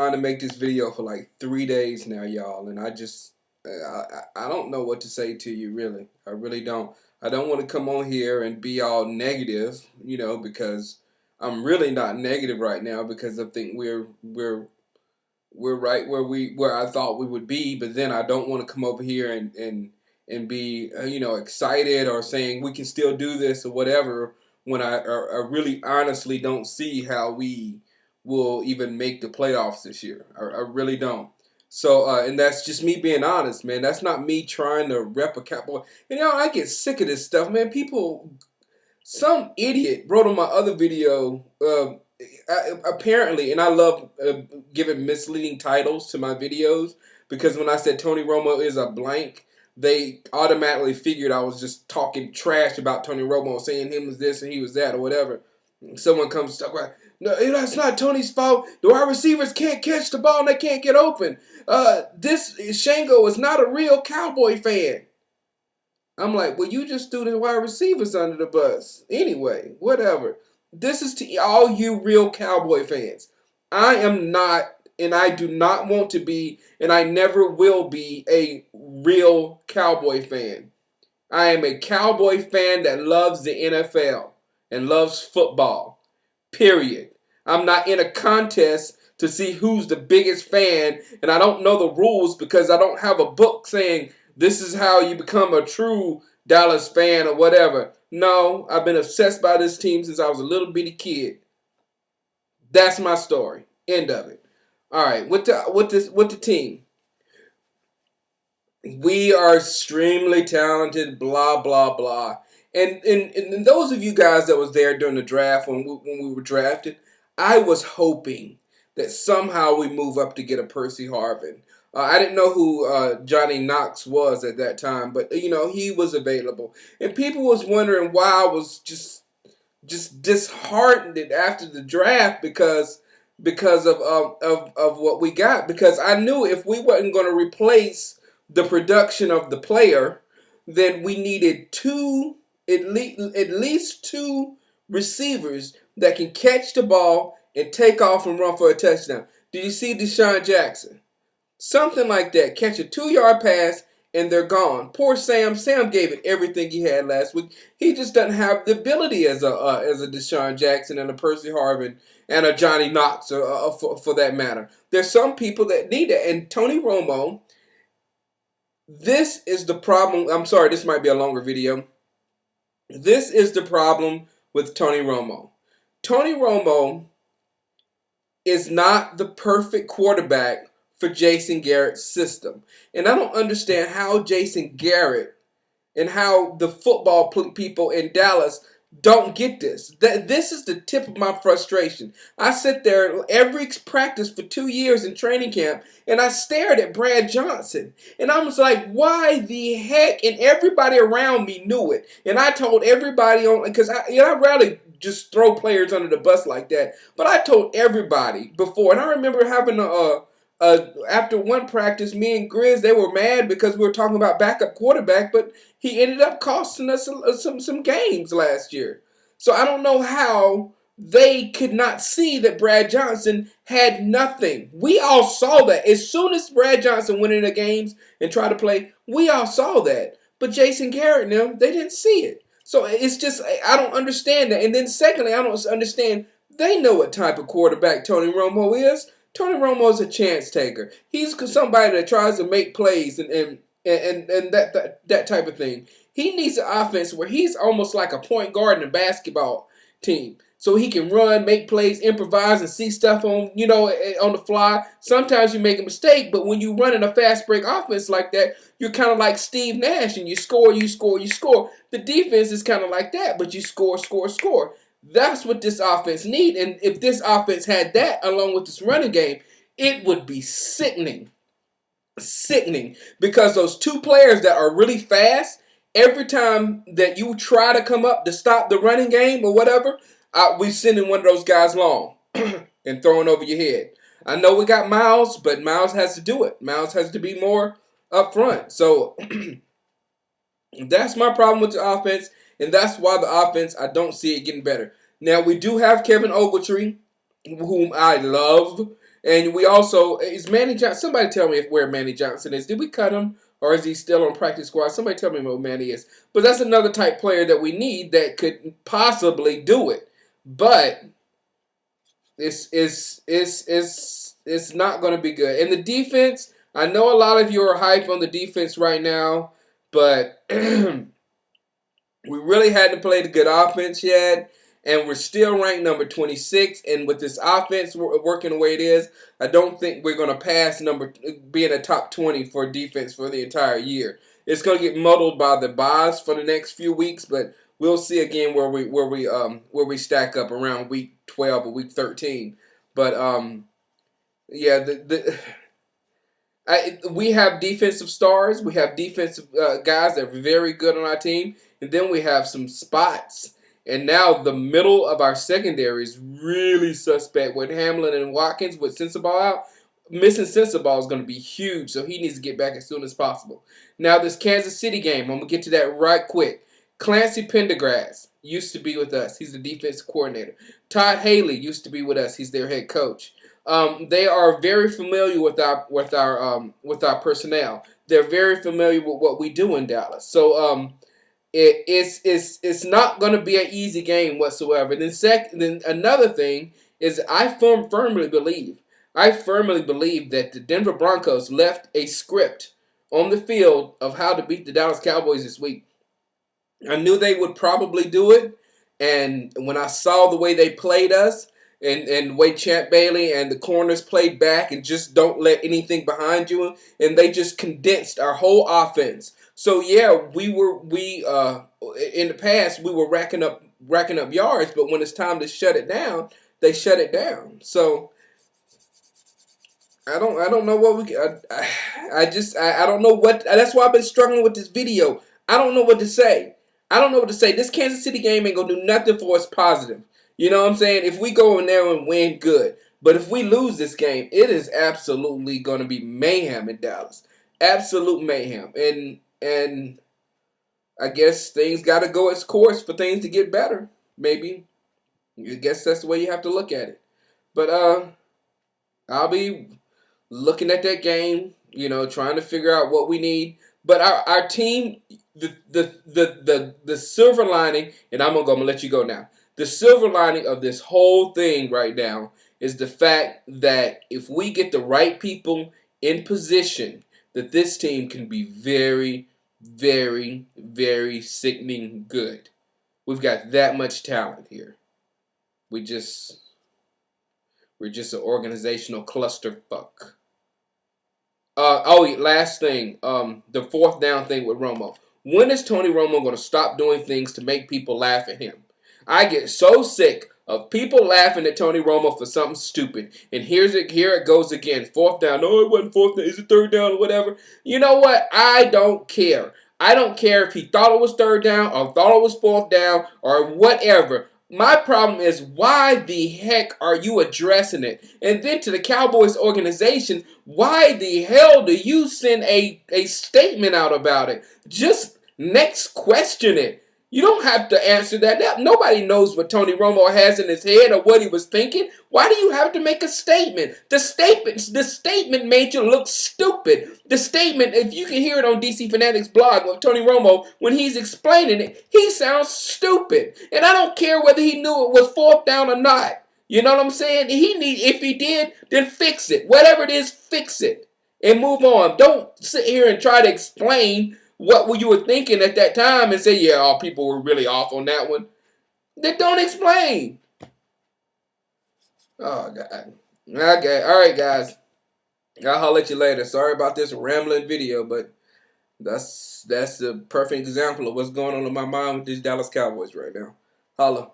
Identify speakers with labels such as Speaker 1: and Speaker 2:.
Speaker 1: trying to make this video for like 3 days now, y'all, and I don't know what to say to you, really. I really don't. I don't want to come on here and be all negative, because I'm really not negative right now because I think we're right where I thought we would be, but then I don't want to come over here and be excited or saying we can still do this or whatever when I really honestly don't see how we will even make the playoffs this year. I really don't. So and that's just me being honest, man. That's not me trying to rep a Cowboy. And I get sick of this stuff, man. Some idiot wrote on my other video. Apparently, and I love giving misleading titles to my videos because when I said Tony Romo is a blank, they automatically figured I was just talking trash about Tony Romo, saying him was this and he was that or whatever. Someone comes talk about, no, that's not Tony's fault. The wide receivers can't catch the ball and they can't get open. This Shango is not a real Cowboy fan. I'm like, well, you just threw the wide receivers under the bus. Anyway, whatever. This is to all you real Cowboy fans. I am not, and I do not want to be, and I never will be a real Cowboy fan. I am a Cowboy fan that loves the NFL and loves football. Period. I'm not in a contest to see who's the biggest fan, and I don't know the rules because I don't have a book saying this is how you become a true Dallas fan or whatever. No, I've been obsessed by this team since I was a little bitty kid. That's my story. End of it. All right, with the team. We are extremely talented, blah, blah, blah. And those of you guys that was there during the draft when we were drafted, I was hoping that somehow we move up to get a Percy Harvin. I didn't know who Johnny Knox was at that time, but he was available, and people was wondering why I was just disheartened after the draft because of what we got. Because I knew if we wasn't going to replace the production of the player, then we needed at least two receivers that can catch the ball and take off and run for a touchdown. Did you see Deshaun Jackson? Something like that. Catch a 2-yard pass and they're gone. Poor Sam. Sam gave it everything he had last week. He just doesn't have the ability as a Deshaun Jackson and a Percy Harvin and a Johnny Knox for that matter. There's some people that need it. And Tony Romo, this is the problem. I'm sorry, this might be a longer video. This is the problem with Tony Romo. Tony Romo is not the perfect quarterback for Jason Garrett's system. And I don't understand how Jason Garrett and how the football people in Dallas don't get this. This is the tip of my frustration. I sit there every practice for 2 years in training camp, and I stared at Brad Johnson. And I was like, why the heck? And everybody around me knew it. And I told everybody because I rarely just throw players under the bus like that. But I told everybody before. And I remember having after one practice, me and Grizz, they were mad because we were talking about backup quarterback, but he ended up costing us some games last year. So I don't know how they could not see that Brad Johnson had nothing. We all saw that. As soon as Brad Johnson went into games and tried to play, we all saw that. But Jason Garrett and them, they didn't see it. So it's just, I don't understand that. And then secondly, I don't understand, they know what type of quarterback Tony Romo is. Tony Romo is a chance taker. He's somebody that tries to make plays and that type of thing. He needs an offense where he's almost like a point guard in a basketball team. So he can run, make plays, improvise, and see stuff on the fly. Sometimes you make a mistake, but when you run in a fast break offense like that, you're kind of like Steve Nash, and you score, you score, you score. The defense is kind of like that, but you score, score, score. That's what this offense needs. And if this offense had that along with this running game, it would be sickening. Sickening. Because those two players that are really fast, every time that you try to come up to stop the running game or whatever, we sending one of those guys long and throwing over your head. I know we got Miles, but Miles has to do it. Miles has to be more up front. So that's my problem with the offense. And that's why the offense, I don't see it getting better. Now, we do have Kevin Ogletree. whom I love. And we also is Manny Johnson. Somebody tell me where Manny Johnson is. Did we cut him, or is he still on practice squad? Somebody tell me where Manny is. But that's another type player that we need that could possibly do it. But it's not going to be good. And the defense, I know a lot of you are hype on the defense right now, but we really hadn't played a good offense yet, and we're still ranked number 26. And with this offense working the way it is, I don't think we're going to pass being a top 20 for defense for the entire year. It's going to get muddled by the buys for the next few weeks, but we'll see again where we stack up around week 12 or week 13. But yeah, we have defensive stars. We have defensive guys that are very good on our team. And then we have some spots. And now the middle of our secondary is really suspect with Hamlin and Watkins with Sensabaugh out. Missing Sensabaugh is going to be huge, so he needs to get back as soon as possible. Now this Kansas City game, I'm going to get to that right quick. Clancy Pendergrass used to be with us. He's the defensive coordinator. Todd Haley used to be with us. He's their head coach. They are very familiar with our personnel. They're very familiar with what we do in Dallas. So it's not going to be an easy game whatsoever. Then another thing is I firmly believe that the Denver Broncos left a script on the field of how to beat the Dallas Cowboys this week. I knew they would probably do it, and when I saw the way they played us, and the way Champ Bailey and the corners played back and just don't let anything behind you, and they just condensed our whole offense. So yeah, we in the past we were racking up yards, but when it's time to shut it down, they shut it down. So I don't know what I don't know what. That's why I've been struggling with this video. I don't know what to say. I don't know what to say. This Kansas City game ain't gonna do nothing for us positive. You know what I'm saying? If we go in there and win, good. But if we lose this game, it is absolutely gonna be mayhem in Dallas. Absolute mayhem. And I guess things gotta go its course for things to get better. Maybe. I guess that's the way you have to look at it. But I'll be looking at that game, trying to figure out what we need. But our team, the silver lining, and I'm gonna let you go now. The silver lining of this whole thing right now is the fact that if we get the right people in position, that this team can be very, very, very sickening good. We've got that much talent here. We're just an organizational clusterfuck. Last thing. The fourth down thing with Romo. When is Tony Romo going to stop doing things to make people laugh at him? I get so sick of people laughing at Tony Romo for something stupid. And here it goes again. Fourth down. No, it wasn't fourth down. Is it third down or whatever? You know what? I don't care. I don't care if he thought it was third down or thought it was fourth down or whatever. My problem is, why the heck are you addressing it? And then to the Cowboys organization, why the hell do you send a statement out about it? Just next question it. You don't have to answer that. Nobody knows what Tony Romo has in his head or what he was thinking. Why do you have to make a statement? The statement made you look stupid. The statement, if you can hear it on DC Fanatics blog with Tony Romo, when he's explaining it, he sounds stupid. And I don't care whether he knew it was fourth down or not. You know what I'm saying? If he did, then fix it. Whatever it is, fix it. And move on. Don't sit here and try to explain what you were thinking at that time and say, yeah, people were really off on that one. Then don't explain. Oh, God. Okay, all right, guys. I'll holler at you later. Sorry about this rambling video, but that's the perfect example of what's going on in my mind with these Dallas Cowboys right now. Holla.